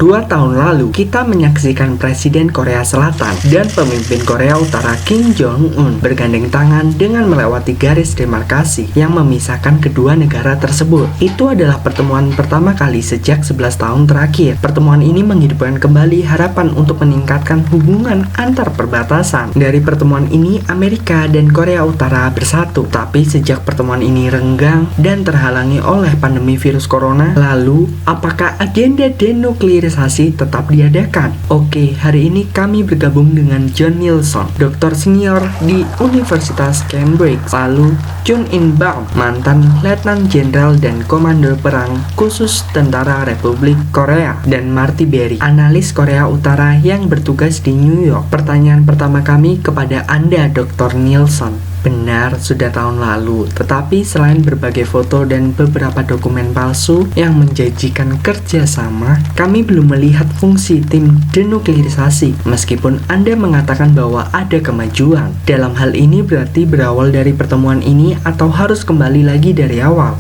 2 tahun lalu, kita menyaksikan Presiden Korea Selatan dan Pemimpin Korea Utara Kim Jong UN bergandeng tangan dengan melewati garis demarkasi yang memisahkan kedua negara tersebut. Itu adalah pertemuan pertama kali sejak 11 tahun terakhir. Pertemuan ini menghidupkan kembali harapan untuk meningkatkan hubungan antar perbatasan. Dari pertemuan ini, Amerika dan Korea Utara bersatu. Tapi sejak pertemuan ini renggang dan terhalangi oleh pandemi virus corona, lalu apakah agenda denuklirisasi tetap diadakan? Oke, hari ini kami bergabung dengan John Nilsson, doktor senior di Universitas Cambridge, lalu Chun In Bang, mantan Letnan Jenderal dan Komando Perang Khusus Tentara Republik Korea, dan Marty Berry, analis Korea Utara yang bertugas di New York. Pertanyaan pertama kami kepada Anda, Dr. Nilsson. Benar, sudah tahun lalu, tetapi selain berbagai foto dan beberapa dokumen palsu yang menjanjikan kerjasama, kami belum melihat fungsi tim denuklirisasi. Meskipun Anda mengatakan bahwa ada kemajuan, dalam hal ini berarti berawal dari pertemuan ini atau harus kembali lagi dari awal?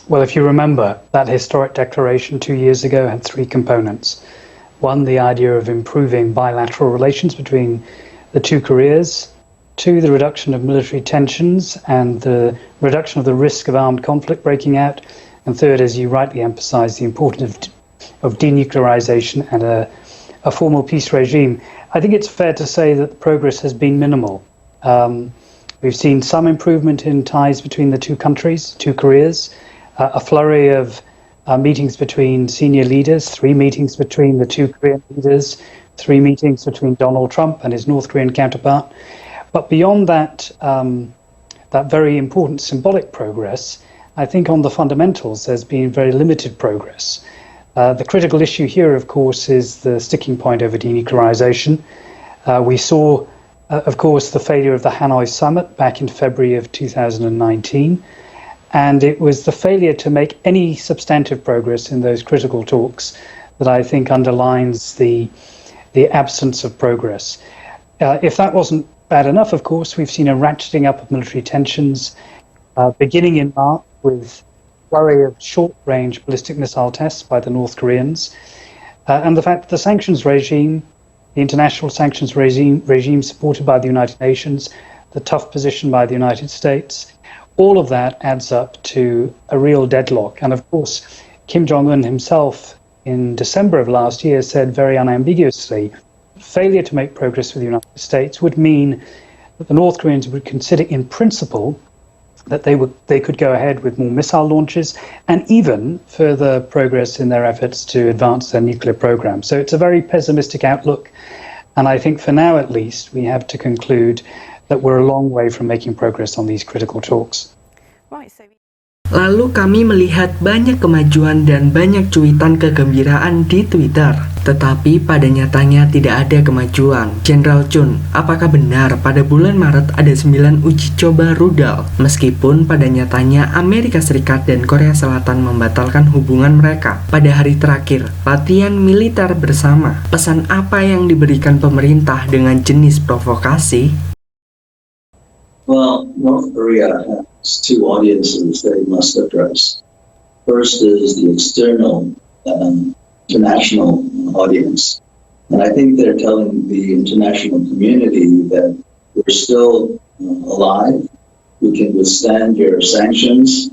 Well, if you remember, that historic declaration 2 years ago had 3 components. One, the idea of improving bilateral relations between the two Koreas. 2, the reduction of military tensions and the reduction of the risk of armed conflict breaking out. And 3rd, as you rightly emphasized, the importance of denuclearization and a formal peace regime. I think it's fair to say that the progress has been minimal. We've seen some improvement in ties between the two countries, two Koreas, a flurry of meetings between senior leaders, 3 meetings between the two Korean leaders, 3 meetings between Donald Trump and his North Korean counterpart. But beyond that, that very important symbolic progress, I think on the fundamentals there's been very limited progress. The critical issue here, of course, is the sticking point over denuclearization. We saw, of course, the failure of the Hanoi summit back in February of 2019, and it was the failure to make any substantive progress in those critical talks that I think underlines the absence of progress. If that wasn't bad enough, of course, we've seen a ratcheting up of military tensions, beginning in March with a flurry of short-range ballistic missile tests by the North Koreans, and the fact that the sanctions regime, the international sanctions regime supported by the United Nations, the tough position by the United States, all of that adds up to a real deadlock. And of course, Kim Jong UN himself in December of last year said very unambiguously, failure to make progress with the United States would mean that the North Koreans would consider in principle that they could go ahead with more missile launches and even further progress in their efforts to advance their nuclear program. So it's a very pessimistic outlook, and I think for now at least we have to conclude that we're a long way from making progress on these critical talks. Lalu kami melihat banyak kemajuan dan banyak cuitan kegembiraan di Twitter. Tetapi pada nyatanya tidak ada kemajuan. Jenderal Chun, apakah benar pada bulan Maret ada 9 uji coba rudal? Meskipun pada nyatanya Amerika Serikat dan Korea Selatan membatalkan hubungan mereka pada hari terakhir latihan militer bersama. Pesan apa yang diberikan pemerintah dengan jenis provokasi? Well, North Korea has 2 audiences they must address. First is the external, international audience. And I think they're telling the international community that we're still alive, we can withstand your sanctions,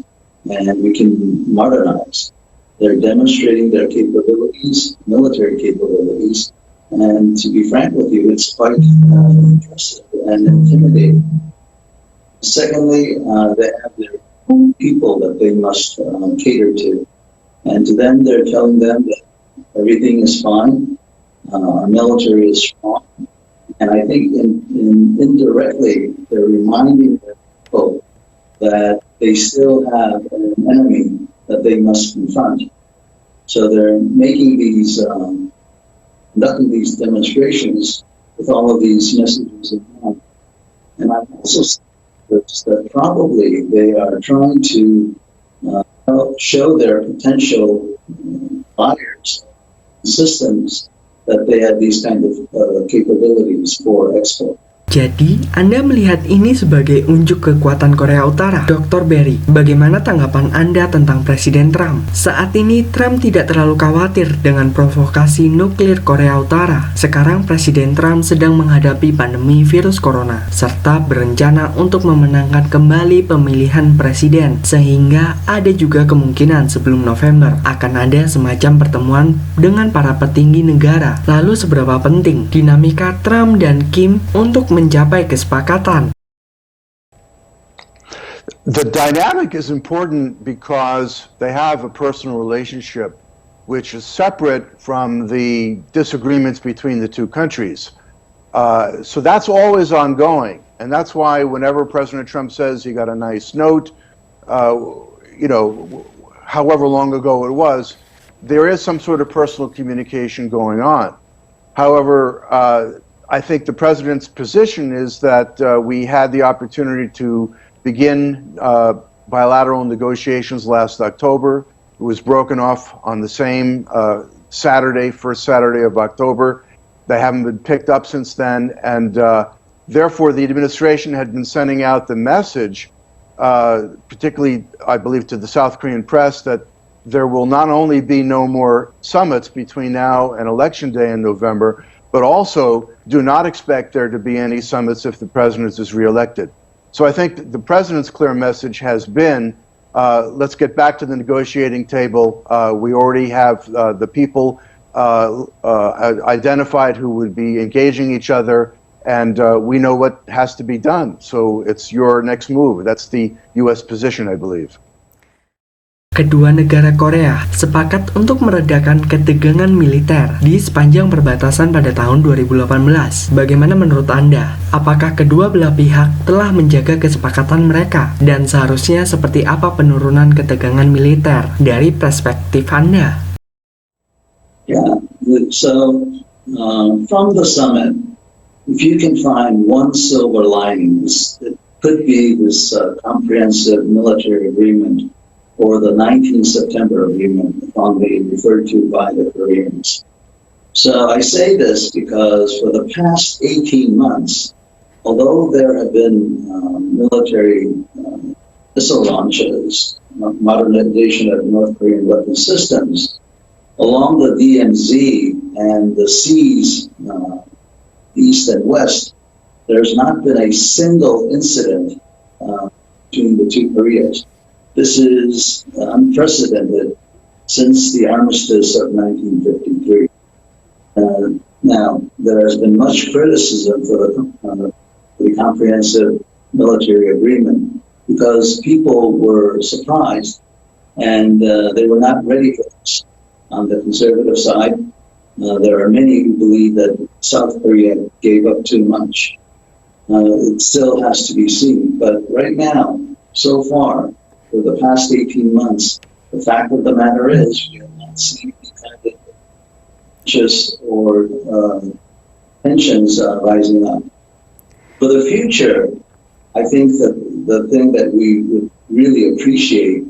and we can modernize. They're demonstrating their capabilities, military capabilities, and to be frank with you, it's quite impressive and intimidating. Secondly, they have their own people that they must cater to. And to them, they're telling them that everything is fine, our military is strong. And I think indirectly, they're reminding their people that they still have an enemy that they must confront. So they're making these, conducting these demonstrations with all of these messages in mind. And I'm also that probably they are trying to show their potential buyers systems that they have these kind of capabilities for export. Jadi, Anda melihat ini sebagai unjuk kekuatan Korea Utara. Dr. Berry, bagaimana tanggapan Anda tentang Presiden Trump? Saat ini, Trump tidak terlalu khawatir dengan provokasi nuklir Korea Utara. Sekarang, Presiden Trump sedang menghadapi pandemi virus corona, serta berencana untuk memenangkan kembali pemilihan presiden. Sehingga, ada juga kemungkinan sebelum November akan ada semacam pertemuan dengan para petinggi negara. Lalu, seberapa penting dinamika Trump dan Kim untuk mencapai kesepakatan? The dynamic is important because they have a personal relationship which is separate from the disagreements between the two countries. So that's always ongoing. And that's why whenever President Trump says he got a nice note, however long ago it was, there is some sort of personal communication going on. However, I think the president's position is that we had the opportunity to begin bilateral negotiations last October. It was broken off on the same first Saturday of October. They haven't been picked up since then, and therefore the administration had been sending out the message, particularly, I believe, to the South Korean press, that there will not only be no more summits between now and Election Day in November, but also do not expect there to be any summits if the president is reelected. So I think the president's clear message has been, let's get back to the negotiating table. We already have the people identified who would be engaging each other, and we know what has to be done. So it's your next move. That's the U.S. position, I believe. Kedua negara Korea sepakat untuk meredakan ketegangan militer di sepanjang perbatasan pada tahun 2018. Bagaimana menurut Anda? Apakah kedua belah pihak telah menjaga kesepakatan mereka? Dan seharusnya seperti apa penurunan ketegangan militer dari perspektif Anda? Yeah, so from the summit, if you can find one silver lining, it could be this comprehensive military agreement or the 19th September agreement, fondly referred to by the Koreans. So I say this because for the past 18 months, although there have been military missile launches, modernization of North Korean weapon systems, along the DMZ and the seas, east and west, there's not been a single incident between the two Koreas. This is unprecedented since the armistice of 1953. Now, there has been much criticism for the comprehensive military agreement because people were surprised and they were not ready for this. On the conservative side, there are many who believe that South Korea gave up too much. It still has to be seen, but right now, so far, for the past 18 months, the fact of the matter is we have not seen any kind of just or tensions rising up. For the future, I think that the thing that we would really appreciate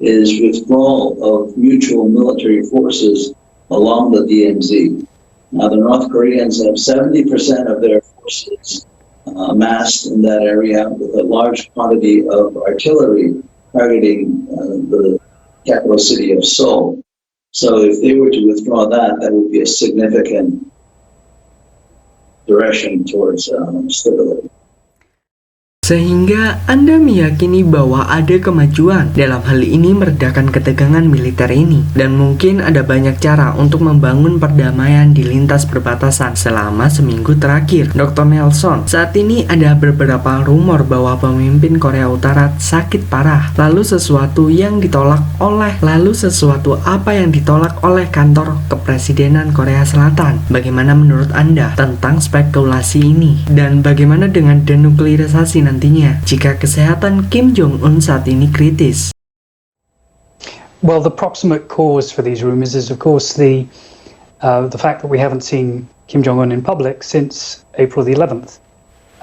is withdrawal of mutual military forces along the DMZ. Now, the North Koreans have 70% of their forces amassed in that area with a large quantity of artillery targeting the capital city of Seoul. So if they were to withdraw that, that would be a significant direction towards stability. Sehingga Anda meyakini bahwa ada kemajuan dalam hal ini meredakan ketegangan militer ini, dan mungkin ada banyak cara untuk membangun perdamaian di lintas perbatasan selama seminggu terakhir. Dr. Nelson, saat ini ada beberapa rumor bahwa pemimpin Korea Utara sakit parah, lalu sesuatu apa yang ditolak oleh kantor kepresidenan Korea Selatan. Bagaimana menurut Anda tentang spekulasi ini? Dan bagaimana dengan denuklirisasi nantinya jika kesehatan Kim Jong Un saat ini kritis? Well, the proximate cause for these rumors is, of course, the fact that we haven't seen Kim Jong Un in public since April the 11th.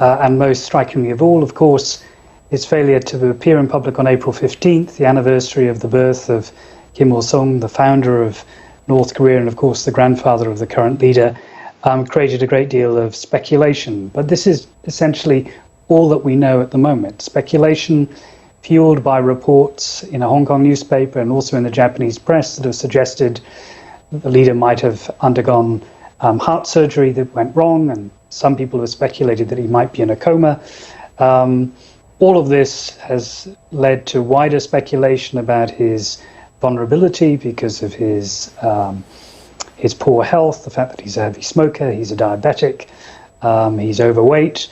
And most strikingly of all, of course, his failure to appear in public on April 15th, the anniversary of the birth of Kim Il-sung, the founder of North Korea and, of course, the grandfather of the current leader. created a great deal of speculation. But this is essentially all that we know at the moment. Speculation fueled by reports in a Hong Kong newspaper and also in the Japanese press that have suggested that the leader might have undergone heart surgery that went wrong, and some people have speculated that he might be in a coma. All of this has led to wider speculation about his vulnerability because of his poor health, the fact that he's a heavy smoker, he's a diabetic, he's overweight.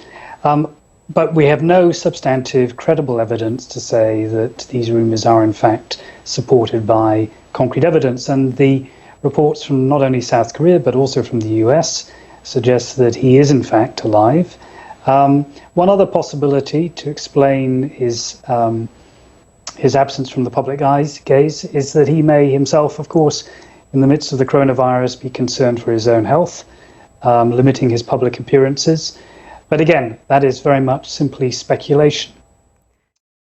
But we have no substantive, credible evidence to say that these rumours are in fact supported by concrete evidence. And the reports from not only South Korea but also from the US suggest that he is in fact alive. One other possibility to explain his absence from the public gaze is that he may himself, of course, in the midst of the coronavirus, be concerned for his own health, limiting his public appearances. But again, that is very much simply speculation.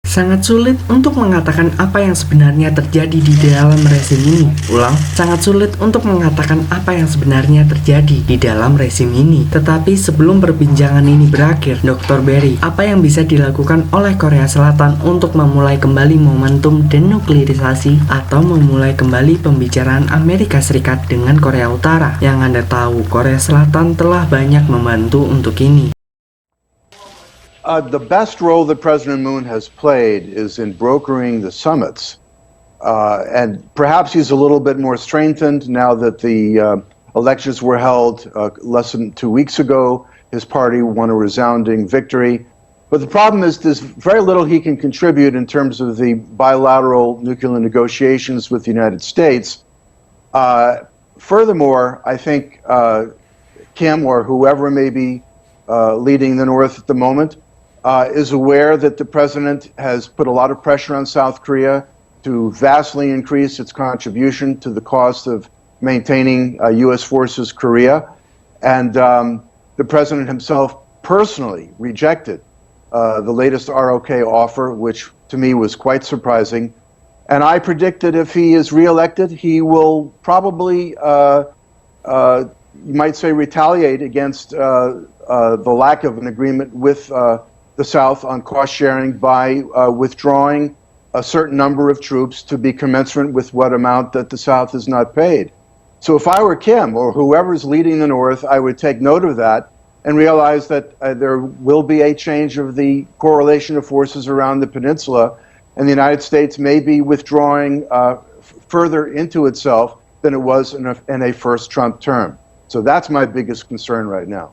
Sangat sulit untuk mengatakan apa yang sebenarnya terjadi di dalam rezim ini. Ulang, sangat sulit untuk mengatakan apa yang sebenarnya terjadi di dalam rezim ini. Tetapi sebelum perbincangan ini berakhir, Dr. Berry, apa yang bisa dilakukan oleh Korea Selatan untuk memulai kembali momentum denuklirisasi atau memulai kembali pembicaraan Amerika Serikat dengan Korea Utara? Yang Anda tahu, Korea Selatan telah banyak membantu untuk ini. The best role that President Moon has played is in brokering the summits. And perhaps he's a little bit more strengthened now that the elections were held less than 2 weeks ago. His party won a resounding victory. But the problem is there's very little he can contribute in terms of the bilateral nuclear negotiations with the United States. Furthermore, I think Kim or whoever may be leading the North at the moment is aware that the president has put a lot of pressure on South Korea to vastly increase its contribution to the cost of maintaining U.S. forces Korea. And the president himself personally rejected the latest ROK offer, which to me was quite surprising. And I predict that if he is reelected, he will probably, you might say, retaliate against the lack of an agreement with the South on cost sharing by withdrawing a certain number of troops to be commensurate with what amount that the South has not paid. So if I were Kim or whoever is leading the North, I would take note of that and realize that there will be a change of the correlation of forces around the peninsula, and the United States may be withdrawing further into itself than it was in a first Trump term. So that's my biggest concern right now.